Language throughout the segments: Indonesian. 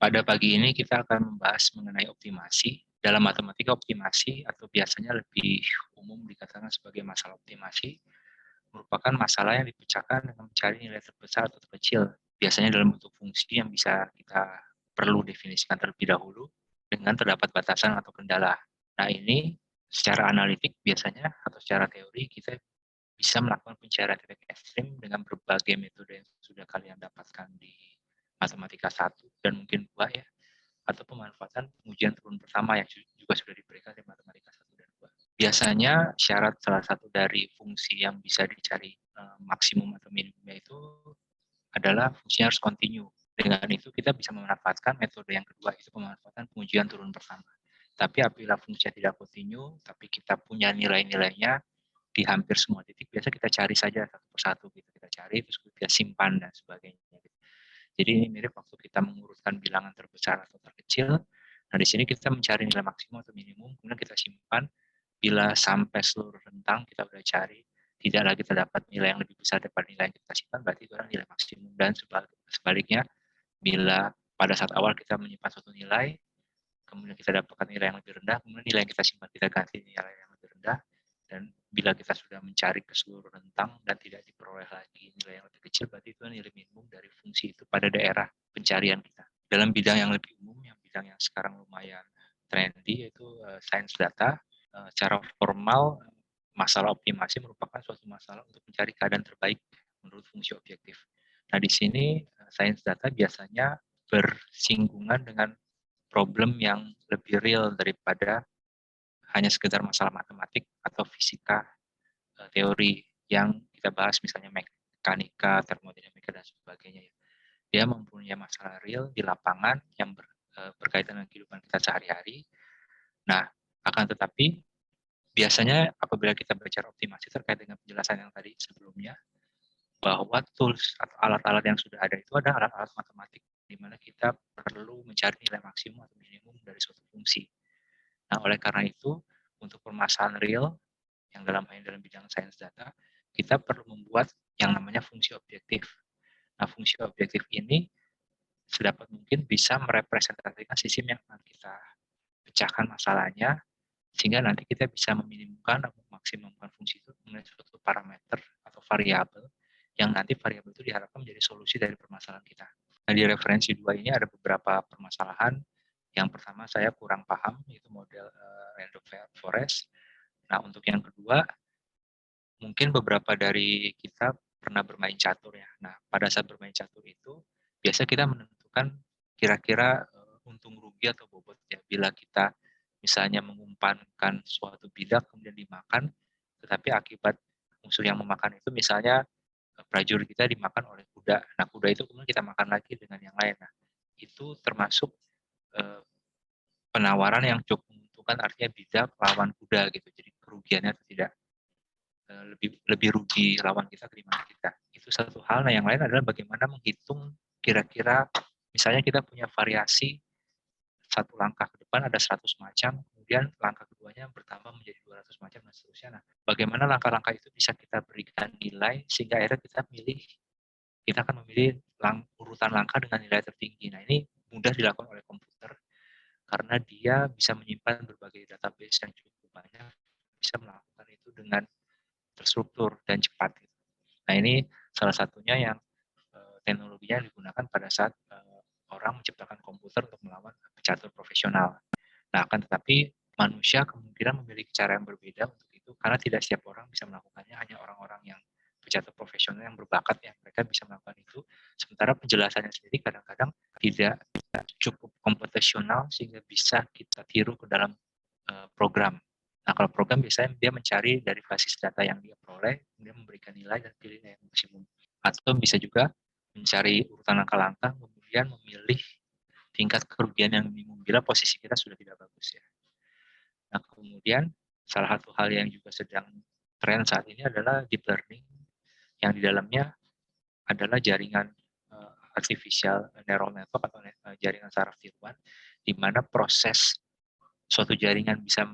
Pada pagi ini kita akan membahas mengenai optimasi. Dalam matematika optimasi atau biasanya lebih umum dikatakan sebagai masalah optimasi merupakan masalah yang dipecahkan dengan mencari nilai terbesar atau terkecil. Biasanya dalam bentuk fungsi yang bisa kita perlu definisikan terlebih dahulu dengan terdapat batasan atau kendala. Nah ini secara analitik biasanya atau secara teori kita bisa melakukan pencarian titik ekstrim dengan berbagai metode yang sudah kalian dapatkan di matematika 1 dan mungkin 2 ya, atau pemanfaatan pengujian turun pertama yang juga sudah diberikan di matematika 1 dan 2. Biasanya syarat salah satu dari fungsi yang bisa dicari maksimum atau minimumnya itu adalah fungsinya harus kontinu. Dengan itu kita bisa memanfaatkan metode yang kedua, itu pemanfaatan pengujian turun pertama. Tapi apabila fungsinya tidak kontinu, tapi kita punya nilai-nilainya di hampir semua titik, biasa kita cari saja satu persatu gitu. Kita cari, terus kita simpan dan sebagainya. Jadi ini mirip waktu kita mengurutkan bilangan terbesar atau terkecil. Nah, di sini kita mencari nilai maksimum atau minimum, kemudian kita simpan. Bila sampai seluruh rentang kita udah cari, tidak lagi terdapat nilai yang lebih besar daripada nilai yang kita simpan, berarti itu adalah nilai maksimum. Dan sebaliknya, bila pada saat awal kita menyimpan suatu nilai, kemudian kita dapatkan nilai yang lebih rendah, kemudian nilai yang kita simpan kita ganti nilai yang lebih rendah, dan bila kita sudah mencari ke seluruh rentang dan tidak diperoleh lagi nilai yang lebih kecil, berarti itu nilai minimum dari fungsi itu pada daerah pencarian kita. Dalam bidang yang lebih umum, yang bidang yang sekarang lumayan trendy, yaitu sains data, secara formal masalah optimasi merupakan suatu masalah untuk mencari keadaan terbaik menurut fungsi objektif. Nah, di sini sains data biasanya bersinggungan dengan problem yang lebih real daripada hanya sekedar masalah matematik atau fisika teori yang kita bahas, misalnya mekanika, termodinamika, dan sebagainya. Dia mempunyai masalah real di lapangan yang berkaitan dengan kehidupan kita sehari-hari. Nah, akan tetapi biasanya apabila kita bicara optimasi terkait dengan penjelasan yang tadi sebelumnya, bahwa tools atau alat-alat yang sudah ada itu adalah alat-alat matematik, di mana kita perlu mencari nilai maksimum atau minimum dari suatu fungsi. Nah, oleh karena itu, untuk permasalahan real, yang dalam hal ini dalam bidang sains data, kita perlu membuat yang namanya fungsi objektif. Nah, fungsi objektif ini sedapat mungkin bisa merepresentasikan sistem yang akan kita pecahkan masalahnya, sehingga nanti kita bisa meminimumkan atau memaksimumkan fungsi itu mengenai suatu parameter atau variabel, yang nanti variabel itu diharapkan menjadi solusi dari permasalahan kita. Nah, di referensi 2 ini ada beberapa permasalahan. Yang pertama saya kurang paham, yaitu model random forest. Nah, untuk yang kedua, mungkin beberapa dari kita pernah bermain catur ya. Nah, pada saat bermain catur itu, biasa kita menentukan kira-kira untung rugi atau bobot ya. Bila kita misalnya mengumpankan suatu bidak kemudian dimakan, tetapi akibat musuh yang memakan itu misalnya prajurit kita dimakan oleh kuda. Nah, kuda itu kemudian kita makan lagi dengan yang lain. Nah, itu termasuk penawaran yang cukup menguntungkan, artinya bidak lawan kuda gitu. Jadi kerugiannya tidak lebih rugi lawan kita ketimbang kita. Itu satu hal. Nah, yang lain adalah bagaimana menghitung kira-kira misalnya kita punya variasi satu langkah ke depan ada 100 macam, kemudian langkah keduanya bertambah menjadi 200 macam dan seterusnya. Nah, bagaimana langkah-langkah itu bisa kita berikan nilai sehingga akhirnya kita akan memilih urutan langkah dengan nilai tertinggi. Nah, ini mudah dilakukan oleh komputer karena dia bisa menyimpan berbagai database yang cukup banyak, bisa melakukan itu dengan terstruktur dan cepat. Nah, ini salah satunya yang teknologinya digunakan pada saat orang menciptakan komputer untuk melawan pecatur profesional. Nah, akan tetapi manusia kemungkinan memiliki cara yang berbeda untuk itu, karena tidak setiap orang bisa melakukannya, hanya orang-orang yang pecatur profesional yang berbakat ya, mereka bisa melakukan itu. Sementara penjelasannya sendiri kadang-kadang tidak cukup komputasional sehingga bisa kita tiru ke dalam program. Nah, kalau program biasanya dia mencari dari basis data yang dia peroleh, kemudian memberikan nilai dan pilih yang maksimum. Atau bisa juga mencari urutan langkah-langkah, kemudian memilih tingkat kerugian yang minimum bila posisi kita sudah tidak bagus ya. Nah, kemudian salah satu hal yang juga sedang tren saat ini adalah deep learning, yang di dalamnya adalah jaringan artificial neural network atau jaringan saraf tiruan, di mana proses suatu jaringan bisa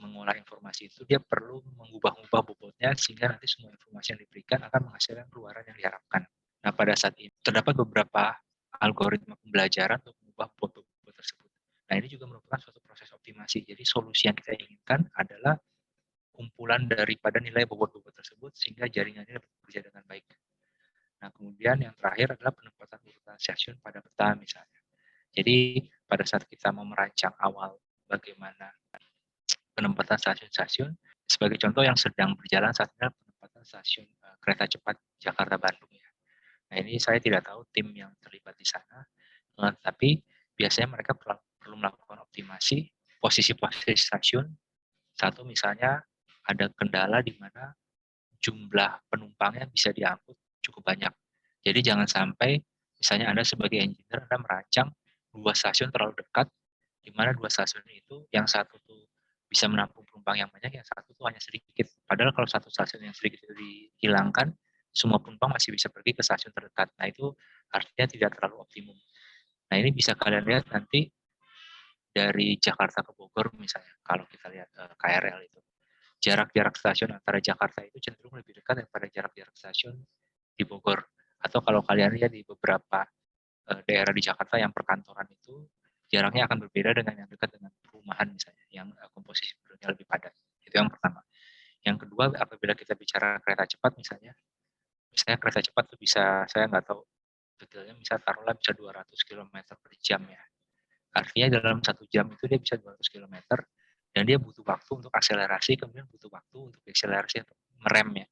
mengolah informasi itu, dia perlu mengubah-ubah bobotnya sehingga nanti semua informasi yang diberikan akan menghasilkan keluaran yang diharapkan. Nah, pada saat ini terdapat beberapa algoritma pembelajaran untuk mengubah Nah, ini juga merupakan suatu proses optimasi. Jadi solusi yang kita inginkan adalah kumpulan daripada nilai bobot-bobot tersebut sehingga jaringan ini dapat bekerja dengan baik. Nah, kemudian yang terakhir adalah penempatan urutan stasiun pada peta misalnya. Jadi pada saat kita mau merancang awal bagaimana penempatan stasiun-stasiun, sebagai contoh yang sedang berjalan saat ini penempatan stasiun kereta cepat Jakarta-Bandung ya. Nah, ini saya tidak tahu tim yang terlibat di sana, tapi biasanya mereka perlu melakukan optimasi posisi-posisi stasiun. Satu misalnya ada kendala di mana jumlah penumpangnya bisa diangkut cukup banyak. Jadi jangan sampai misalnya Anda sebagai engineer Anda merancang dua stasiun terlalu dekat, di mana dua stasiun itu yang satu tuh bisa menampung penumpang yang banyak, yang satu tuh hanya sedikit. Padahal kalau satu stasiun yang sedikit itu dihilangkan, semua penumpang masih bisa pergi ke stasiun terdekat. Nah, itu artinya tidak terlalu optimum. Nah, ini bisa kalian lihat nanti dari Jakarta ke Bogor misalnya, kalau kita lihat KRL itu. Jarak-jarak stasiun antara Jakarta itu cenderung lebih dekat daripada jarak-jarak stasiun di Bogor. Atau kalau kalian lihat di beberapa daerah di Jakarta yang perkantoran itu, jaraknya akan berbeda dengan yang dekat dengan perumahan misalnya, yang komposisi penduduknya lebih padat. Itu yang pertama. Yang kedua, apabila kita bicara kereta cepat misalnya kereta cepat itu bisa, saya nggak tahu detailnya, misalnya taruhlah bisa 200 km per jam ya. Artinya dalam 1 jam itu dia bisa 200 km dan dia butuh waktu untuk akselerasi, kemudian butuh waktu untuk akselerasi atau merem ya.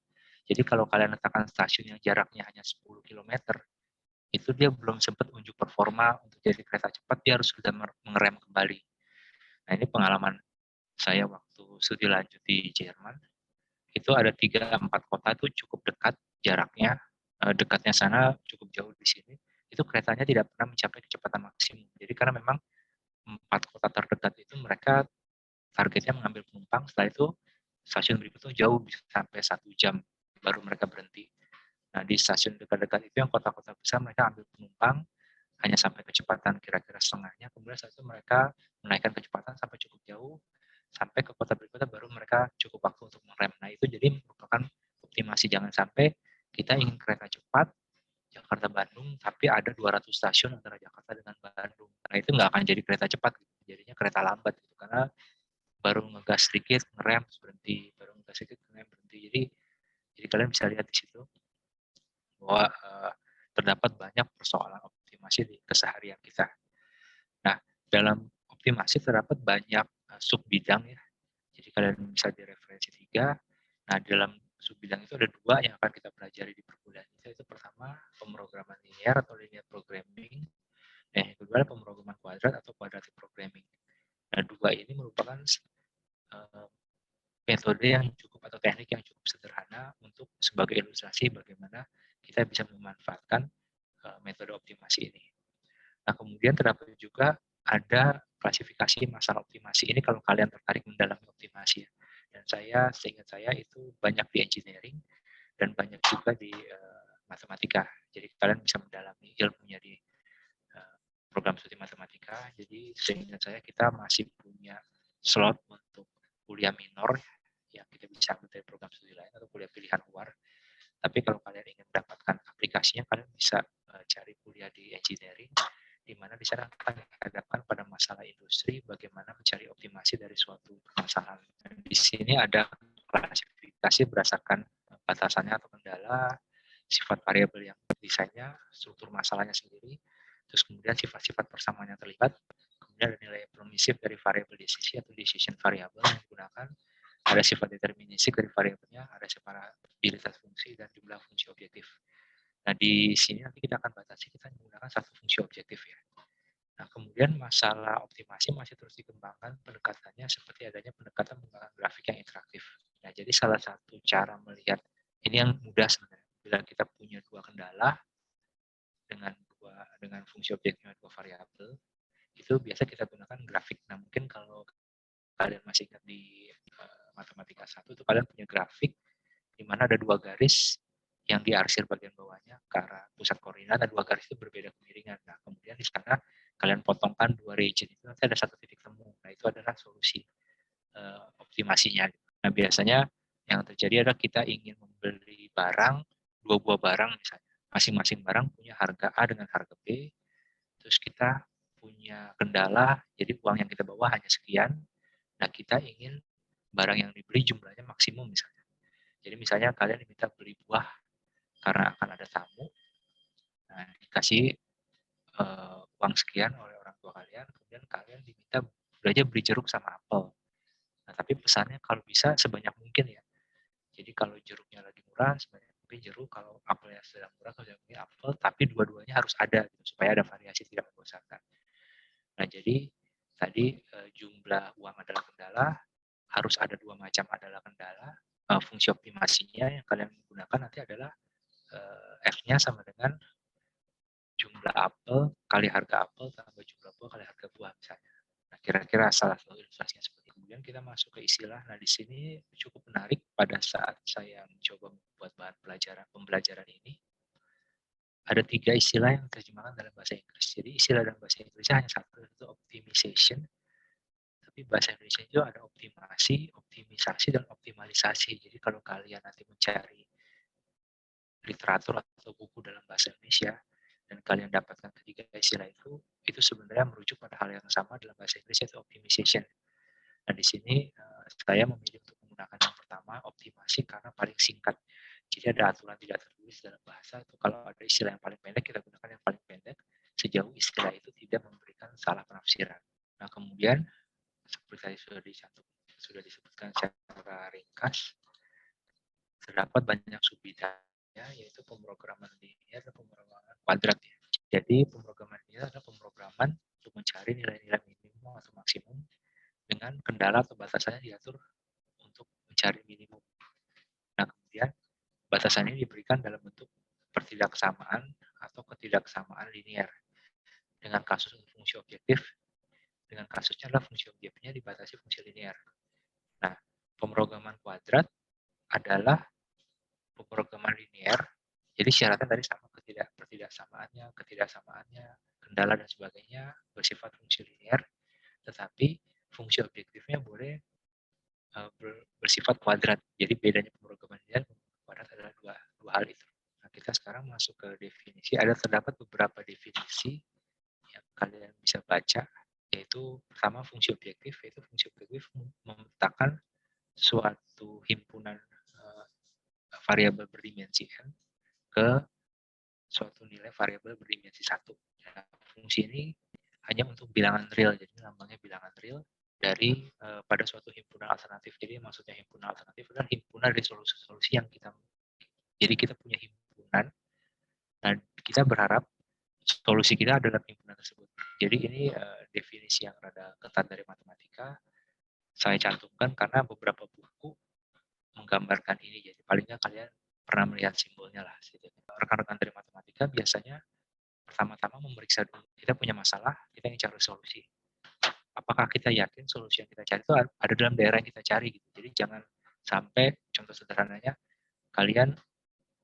Jadi kalau kalian letakkan stasiun yang jaraknya hanya 10 km, itu dia belum sempat unjuk performa untuk jadi kereta cepat, dia harus sudah mengerem kembali. Nah, ini pengalaman saya waktu studi lanjut di Jerman, itu ada 3-4 kota itu cukup dekat jaraknya, dekatnya sana cukup jauh di sini, itu keretanya tidak pernah mencapai kecepatan maksimum. Jadi karena memang 4 kota terdekat itu mereka targetnya mengambil penumpang, setelah itu stasiun berikutnya jauh bisa sampai 1 jam baru mereka berhenti. Nah, di stasiun dekat-dekat itu yang kota-kota besar mereka ambil penumpang hanya sampai kecepatan kira-kira setengahnya, kemudian setelah itu mereka menaikkan kecepatan sampai cukup jauh, sampai ke kota berikutnya baru mereka cukup waktu untuk mengerem. Nah, itu jadi merupakan optimasi, jangan sampai kita ingin kereta cepat Jakarta-Bandung, tapi ada 200 stasiun antara Jakarta dengan Bandung. Nah, itu nggak akan jadi kereta cepat, jadinya kereta lambat gitu, karena baru ngegas sedikit, ngerem, berhenti, baru ngegas sedikit, ngerem, berhenti. Jadi kalian bisa lihat di situ bahwa terdapat banyak persoalan optimasi di keseharian kita. Nah, dalam optimasi terdapat banyak sub bidang ya. Jadi kalian bisa di referensi 3. Nah, dalam sub bidang itu ada 2 yang akan kita pelajari di perkuliahan kita. Itu pertama pemrograman linear atau linear programming. Yang kedua adalah pemrograman kuadrat atau quadratic programming. Nah, 2 ini merupakan metode yang cukup atau teknik yang cukup sederhana untuk sebagai ilustrasi bagaimana kita bisa memanfaatkan metode optimasi ini. Nah, kemudian terdapat juga ada klasifikasi masalah optimasi ini kalau kalian tertarik mendalami optimasi ya. Dan seingat saya itu banyak di engineering dan banyak juga di matematika. Jadi kalian bisa mendalami ilmunya di program studi matematika. Jadi seingat saya kita masih punya slot untuk kuliah minor yang kita bisa ambil dari program studi lain atau kuliah pilihan luar. Tapi kalau kalian ingin mendapatkan aplikasinya, kalian bisa cari kuliah di engineering, di mana di sana akan dihadapkan pada masalah industri, bagaimana mencari optimasi dari suatu permasalahan. Dan di sini ada klasifikasi berdasarkan batasannya atau kendala, sifat variabel yang desainnya, struktur masalahnya sendiri, terus kemudian sifat-sifat persamaan yang terlibat, kemudian ada nilai permisif dari variabel decision atau decision variable yang digunakan, ada sifat deterministik dari variabelnya, ada separabilitas fungsi dan jumlah fungsi objektif. Nah, di sini nanti kita akan batasi, kita menggunakan satu fungsi objektif ya. Nah, kemudian masalah optimasi masih terus dikembangkan pendekatannya seperti adanya pendekatan menggunakan grafik yang interaktif. Nah, jadi salah satu cara melihat ini yang mudah sebenarnya. Bila kita punya 2 kendala dengan fungsi objektifnya 2 variabel, itu biasa kita gunakan grafik. Nah, mungkin kalau kalian masih ingat di matematika 1 itu kalian punya grafik di mana ada 2 garis yang diarsir bagian bawahnya ke arah pusat koordinat, dan 2 garis itu berbeda kemiringan. Nah, kemudian di sana kalian potongkan 2 region itu, nanti ada 1 titik temu. Nah, itu adalah solusi optimasinya. Nah, biasanya yang terjadi adalah kita ingin membeli barang, 2 buah barang misalnya. Masing-masing barang punya harga A dengan harga B, terus kita punya punya kendala, jadi uang yang kita bawa hanya sekian. Nah, kita ingin barang yang dibeli jumlahnya maksimum misalnya. Jadi misalnya kalian diminta beli buah karena akan ada tamu. Nah, dikasih uang sekian oleh orang tua kalian, kemudian kalian diminta belajar beli jeruk sama apel. Nah, tapi pesannya kalau bisa sebanyak mungkin ya. Jadi kalau jeruknya lagi murah, sebanyak mungkin jeruk. Kalau apelnya sedang murah, sebanyak mungkin apel. Tapi dua-duanya harus ada, gitu, supaya ada variasi tidak membosankan. Nah, jadi tadi jumlah uang adalah kendala, harus ada dua macam adalah kendala. Fungsi optimasinya yang kalian gunakan nanti adalah F-nya sama dengan jumlah apel kali harga apel tambah jumlah buah kali harga buah misalnya. Nah, kira-kira salah satu ilustrasinya seperti itu. Kemudian kita masuk ke istilah. Nah, di sini cukup menarik pada saat saya mencoba membuat bahan pembelajaran ini. Ada 3 istilah yang diterjemahkan dalam bahasa Inggris. Jadi istilah dalam bahasa Inggrisnya hanya satu, yaitu optimization. Tapi bahasa Indonesia itu ada optimasi, optimisasi, dan optimalisasi. Jadi kalau kalian nanti mencari literatur atau buku dalam bahasa Indonesia, dan kalian dapatkan ketiga istilah itu sebenarnya merujuk pada hal yang sama dalam bahasa Inggris, yaitu optimization. Nah, di sini saya memilih untuk menggunakan yang pertama, optimasi, karena paling singkat. Jadi ada aturan tidak tertulis dalam bahasa, itu kalau ada istilah yang paling pendek, kita gunakan yang paling pendek, sejauh istilah itu tidak memberikan salah penafsiran. Nah, kemudian, seperti tadi sudah disebutkan secara ringkas, terdapat banyak subbidangnya, yaitu pemrograman linear dan pemrograman kuadrat. Ya. Jadi pemrograman linear adalah pemrograman untuk mencari nilai-nilai minimum atau maksimum dengan kendala atau batasannya diatur untuk mencari minimum. Nah, kemudian batasan ini diberikan dalam bentuk pertidaksamaan atau ketidaksamaan linear. Dengan kasus untuk fungsi objektif, dengan kasusnya adalah fungsi objektifnya dibatasi fungsi linear. Nah, pemrograman kuadrat adalah pemrograman linear. Jadi syaratnya tadi sama, ketidaksamaannya, kendala dan sebagainya bersifat fungsi linear, tetapi fungsi objektifnya boleh bersifat kuadrat. Jadi bedanya pemrograman linear dan kuadrat adalah dua hal itu. Nah, kita sekarang masuk ke definisi. Terdapat beberapa definisi yang kalian bisa baca, yaitu pertama fungsi objektif, yaitu fungsi objektif memetakan suatu himpunan variabel berdimensi n ke suatu nilai variabel berdimensi 1. Nah, fungsi ini hanya untuk bilangan real, jadi lambangnya bilangan real dari pada suatu himpunan alternatif. Jadi maksudnya himpunan alternatif adalah himpunan dari solusi-solusi yang jadi kita punya himpunan, dan kita berharap solusi kita adalah himpunan tersebut. Jadi ini definisi yang rada ketat dari matematika. Saya cantumkan karena beberapa buku menggambarkan ini. Jadi paling nggak kalian pernah melihat simbolnya lah. Rekan-rekan dari matematika biasanya pertama-tama memeriksa dulu. Kita punya masalah, kita ingin cari solusi. Apakah kita yakin solusi yang kita cari itu ada dalam daerah yang kita cari gitu. Jadi jangan sampai, contoh sederhananya, kalian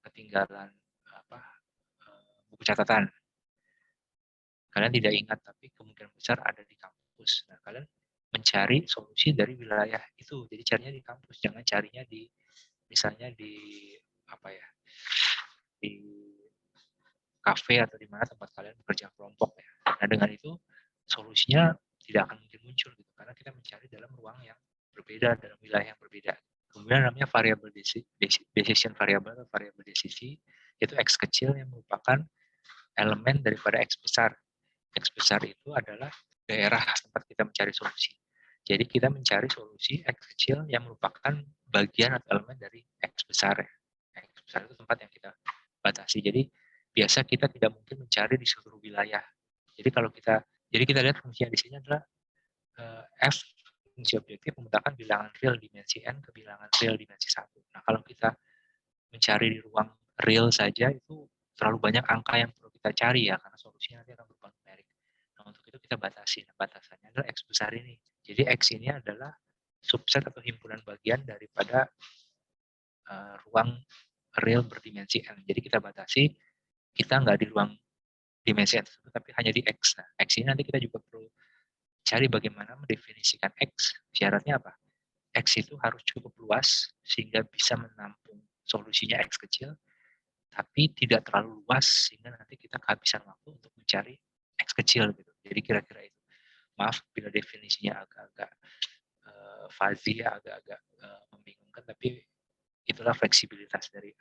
ketinggalan buku catatan. Kalian tidak ingat, tapi kemungkinan besar ada di kampus. Nah, kalian mencari solusi dari wilayah itu. Jadi carinya di kampus, jangan carinya di misalnya di di kafe atau di mana tempat kalian bekerja kelompok ya. Nah, dengan itu solusinya tidak akan mungkin muncul gitu, karena kita mencari dalam ruang yang berbeda, dalam wilayah yang berbeda. Kemudian namanya variable decision variable atau variable decisi, yaitu X kecil yang merupakan elemen daripada X besar. X besar itu adalah daerah tempat kita mencari solusi. Jadi kita mencari solusi X kecil yang merupakan bagian atau elemen dari X besar. X besar itu tempat yang kita batasi. Jadi biasa kita tidak mungkin mencari di seluruh wilayah. Jadi kita lihat fungsi yang di sini adalah F, fungsi objektif memetakan bilangan real dimensi n ke bilangan real dimensi 1. Nah, kalau kita mencari di ruang real saja itu terlalu banyak angka yang perlu kita cari ya, karena solusinya nanti akan berupa numerik. Nah, untuk itu kita batasi. Nah, batasannya adalah X besar ini. Jadi X ini adalah subset atau himpunan bagian daripada ruang real berdimensi n. Jadi kita batasi, kita nggak di ruang dimensi n tersebut, tapi hanya di X. Nah, X ini nanti kita juga perlu cari bagaimana mendefinisikan X. Syaratnya apa? X itu harus cukup luas sehingga bisa menampung solusinya X kecil, tapi tidak terlalu luas sehingga nanti kita kehabisan waktu untuk mencari X kecil gitu. Jadi kira-kira itu. Maaf bila definisinya agak-agak fuzzy ya, agak-agak membingungkan, tapi itulah fleksibilitas dari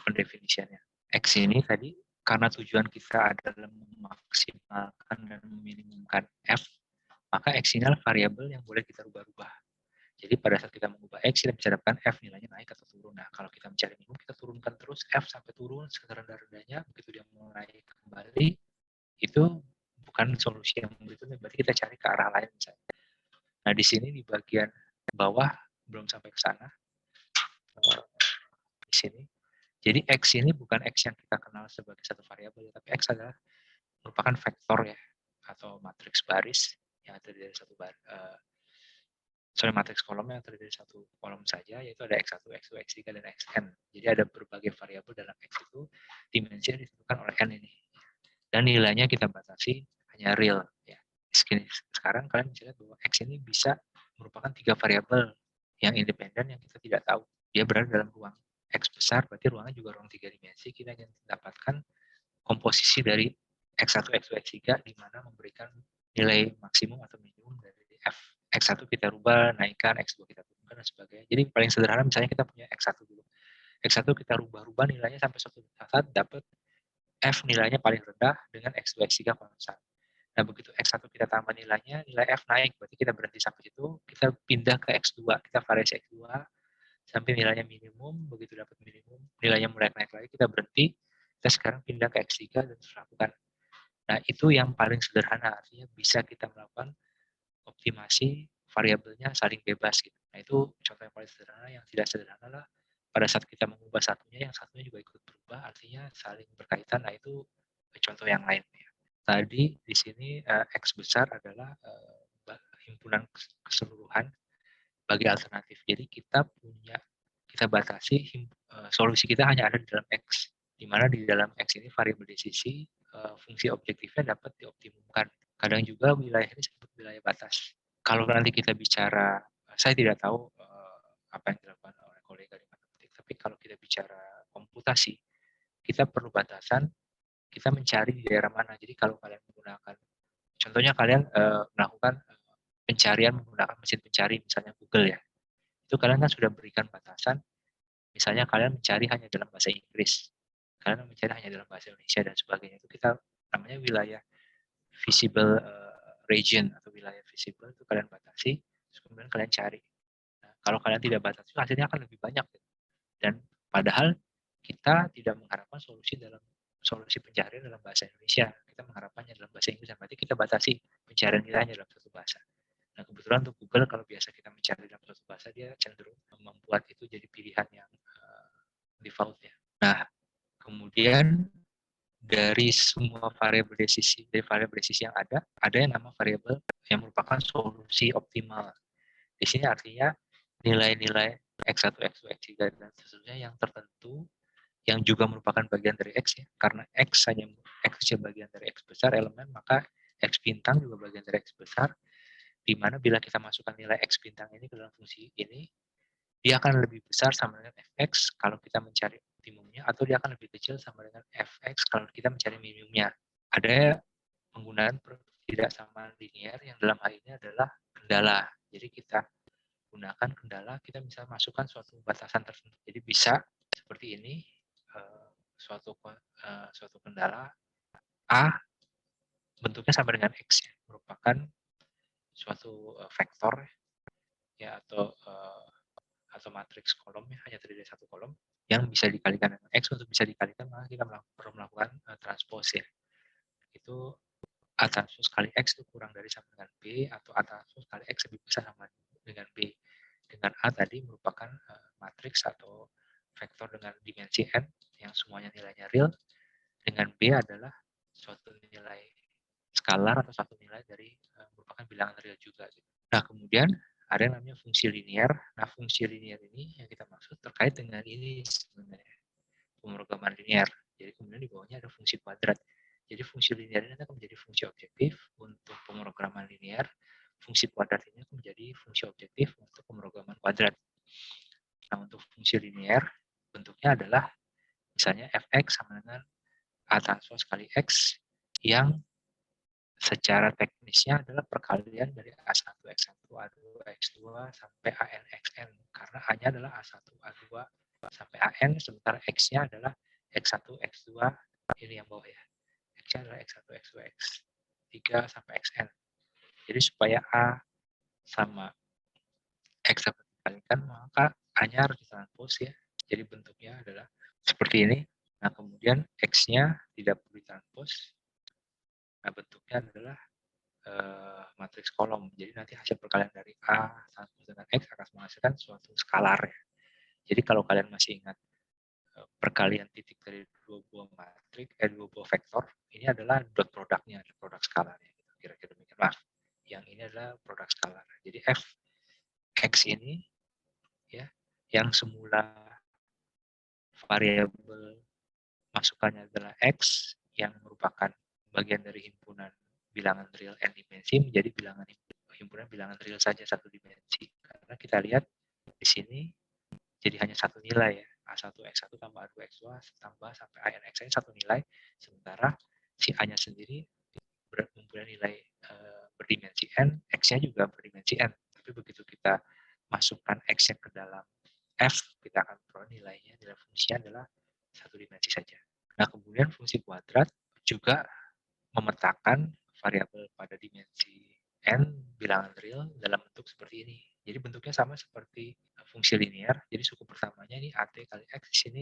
pendefinisiannya. X ini tadi karena tujuan kita adalah memaksimalkan dan meminimumkan F, maka X ini adalah variabel yang boleh kita rubah-rubah. Jadi pada saat kita mengubah X, kita bisa dapatkan F nilainya naik atau turun. Nah, kalau kita mencari minimum, kita turunkan terus F sampai turun serendah-rendahnya. Begitu dia mulai kembali, itu bukan solusi yang berikutnya. Berarti kita cari ke arah lain misalnya. Nah, di sini di bagian bawah, belum sampai ke sana. Di sini. Jadi X ini bukan X yang kita kenal sebagai satu variabel, tapi X adalah merupakan vektor ya, atau matriks baris yang terdiri dari satu matriks kolom yang terdiri dari satu kolom saja, yaitu ada X1, X2, X3, dan Xn. Jadi ada berbagai variabel dalam X itu, dimensi yang ditentukan oleh N ini. Dan nilainya kita batasi hanya real. Ya. Sekarang kalian bisa lihat bahwa X ini bisa merupakan 3 variabel yang independen yang kita tidak tahu. Dia berada dalam ruang X besar, berarti ruangnya juga ruang 3 dimensi. Kita ingin mendapatkan komposisi dari X1, X2, X3, di mana memberikan nilai maksimum atau minimum dari F. X1 kita rubah, naikkan, X2 kita turunkan, dan sebagainya. Jadi paling sederhana misalnya kita punya X1 dulu. X1 kita rubah-rubah nilainya sampai suatu saat dapat F nilainya paling rendah dengan X2, X3 konstan. Nah, begitu X1 kita tambah nilainya, nilai F naik, berarti kita berhenti sampai situ, kita pindah ke X2, kita variasi X2, sampai nilainya minimum, begitu dapat minimum, nilainya mulai naik lagi, kita berhenti, kita sekarang pindah ke X3 dan lakukan. Nah, itu yang paling sederhana, artinya bisa kita melakukan optimasi variabelnya saling bebas gitu. Nah, itu contoh yang paling sederhana. Yang tidak sederhana lah pada saat kita mengubah satunya, yang satunya juga ikut berubah, artinya saling berkaitan. Nah, itu contoh yang lain ya. Tadi di sini X besar adalah himpunan keseluruhan bagi alternatif. Jadi kita batasi solusi kita hanya ada di dalam X, di mana di dalam X ini variabel desisi fungsi objektifnya dapat dioptimumkan. Kadang juga wilayah ini disebut wilayah batas. Kalau nanti kita bicara, saya tidak tahu apa yang dilakukan oleh kolega di matematik, tapi kalau kita bicara komputasi, kita perlu batasan, kita mencari di daerah mana. Jadi kalau kalian menggunakan, contohnya kalian melakukan pencarian menggunakan mesin pencari, misalnya Google ya, itu kalian kan sudah berikan batasan, misalnya kalian mencari hanya dalam bahasa Inggris, kalian mencari hanya dalam bahasa Indonesia dan sebagainya, itu kita namanya wilayah visible region atau wilayah visible, itu kalian batasi, terus kemudian kalian cari. Nah, kalau kalian tidak batasi, hasilnya akan lebih banyak. Dan padahal kita tidak mengharapkan solusi pencarian dalam bahasa Indonesia, kita mengharapkannya dalam bahasa Inggris, berarti kita batasi pencarian kita hanya dalam satu bahasa. Nah, kebetulan untuk Google, kalau biasa kita mencari dalam satu bahasa, dia cenderung membuat itu jadi pilihan yang default ya. Nah, kemudian dari semua variabel desisi yang ada yang nama variabel yang merupakan solusi optimal. Di sini artinya nilai-nilai X1, X2, X3 dan seterusnya yang tertentu yang juga merupakan bagian dari X ya. Karena X bagian dari X besar elemen, maka X bintang juga bagian dari X besar, di mana bila kita masukkan nilai X bintang ini ke dalam fungsi ini, dia akan lebih besar sama dengan Fx kalau kita mencari optimumnya, atau dia akan lebih kecil sama dengan Fx kalau kita mencari minimumnya. Ada penggunaan tidak sama linear yang dalam hal ini adalah kendala. Jadi kita gunakan kendala, kita bisa masukkan suatu batasan tertentu. Jadi bisa seperti ini, suatu kendala A bentuknya sama dengan X ya, merupakan suatu vektor ya, atau matriks kolom ya, hanya terdiri dari satu kolom yang bisa dikalikan dengan X. Untuk bisa dikalikan, maka kita perlu melakukan transpose ya. Itu A transpose kali X itu kurang dari sama dengan B, atau A transpose kali X lebih besar sama dengan B. Dengan A tadi merupakan matriks atau vektor dengan dimensi n yang semuanya nilainya real. Dengan B adalah suatu nilai skalar atau satu nilai dari merupakan bilangan real juga. Nah, kemudian ada yang namanya fungsi linear. Nah, fungsi linear ini yang kita maksud terkait dengan ini sebenarnya, pemrograman linear. Jadi kemudian di bawahnya ada fungsi kuadrat. Jadi fungsi linear ini akan menjadi fungsi objektif untuk pemrograman linear. Fungsi kuadrat ini akan menjadi fungsi objektif untuk pemrograman kuadrat. Nah, untuk fungsi linear bentuknya adalah misalnya fx sama dengan A transpose kali X yang secara teknisnya adalah perkalian dari A1, X1, A2, X2 sampai AN, XN. Karena A-nya adalah A1, A2 sampai AN, sementara X-nya adalah X1, X2, ini yang bawah ya. X-nya adalah X1, X2, X3 sampai XN. Jadi supaya A sama X dapat dikalikan, maka A-nya harus ditranspos ya. Jadi bentuknya adalah seperti ini. Nah, kemudian X-nya tidak perlu ditranspos. Nah, bentuknya adalah matriks kolom. Jadi nanti hasil perkalian dari A transpos dengan X akan menghasilkan suatu skalar ya. Jadi kalau kalian masih ingat perkalian titik dari dua buah dua buah vektor, ini adalah dot produknya, produk skalarnya. Gitu. Kira-kira demikian. Maaf, yang ini adalah produk skalar. Jadi F X ini ya, yang semula variabel masukannya adalah X yang merupakan bagian dari himpunan bilangan real n dimensi menjadi himpunan bilangan real saja satu dimensi. Karena kita lihat di sini jadi hanya satu nilai ya. A1, X1 tambah A2, X2 tambah sampai AN X ini satu nilai. Sementara si A-nya sendiri mempunyai nilai berdimensi N, X-nya juga berdimensi N. Tapi begitu kita masukkan X-nya ke dalam F, kita akan peroleh nilainya, nilai fungsinya adalah satu dimensi saja. Nah, kemudian fungsi kuadrat juga memetakan variabel pada dimensi n bilangan real dalam bentuk seperti ini. Jadi bentuknya sama seperti fungsi linear. Jadi suku pertamanya ini AT kali X, di sini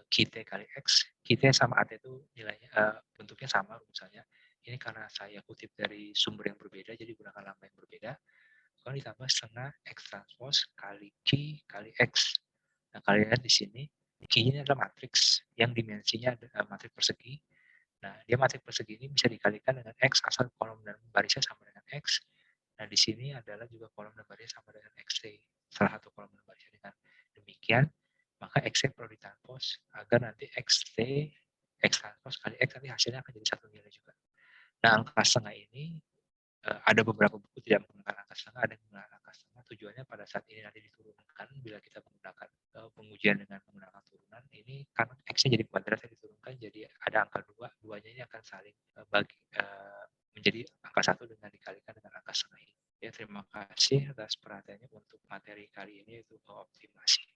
QT kali X. QT sama AT itu nilainya bentuknya sama misalnya. Ini karena saya kutip dari sumber yang berbeda, jadi gunakan lambda yang berbeda. Kalau ditambah setengah X transpose kali Q kali X. Nah, kalian lihat di sini, Q ini adalah matriks yang dimensinya matriks persegi. Nah, dia matriks persegi ini bisa dikalikan dengan X asal kolom dan barisnya sama dengan X. Nah, di sini adalah juga kolom dan barisnya sama dengan XT. Salah satu kolom dan barisnya dengan demikian, maka XT perlu ditranspos agar nanti XT, X transpos kali X nanti hasilnya akan jadi satu nilai juga. Nah, angka setengah ini ada beberapa buku tidak menggunakan angka setengah, ada yang menggunakan angka setengah. Tujuannya pada saat ini nanti diturunkan, bila kita menggunakan pengujian dengan menggunakan turunan, ini kan X-nya jadi kuadratnya diturunkan, jadi ada angka 2, duanya ini akan saling menjadi angka 1 dengan dikalikan dengan angka setengah ini. Ya, terima kasih atas perhatiannya untuk materi kali ini, yaitu optimasi.